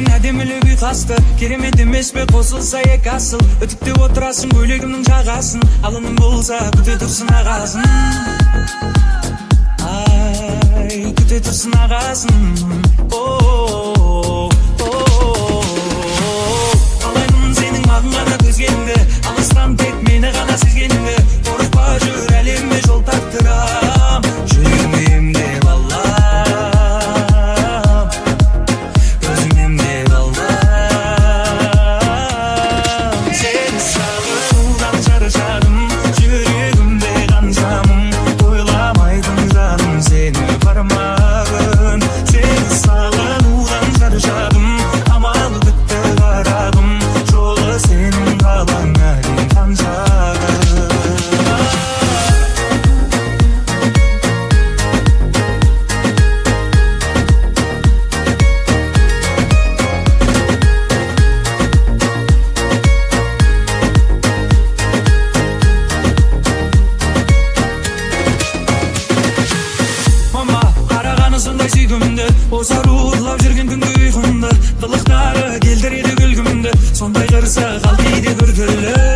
Көңіліңнің әдемілігі ұйқасты, керемет емес пе қосылса екі асыл. Үтіктеп отырасың көйлегімнің жағасын, алының болса күте тұрсын ағасын. Ай, күте тұрсын ағасын. Қалаймын сенің маған ғана көзгеніңді, алыстан тек мені ғана сезгеніңді. Қорықпа жүр әлемге жол тартырам, жүрегім емдеп алам, көзім емдеп алам. Сені сағынудан шаршадым, жүрегімде қаншамын, ойламайтын жаным сені бармағын. Сені сағынудан шаршадым, амал бітті қарадым, жолы сенің қалаң әлем қаншағын. Мама, қарағаны сондай сүйкімді, осы ару ұрлап жүрген күнгі ұйқымды, қылықтары келтіреді күлкімді, сондай қырсық ал кейде күлкілі.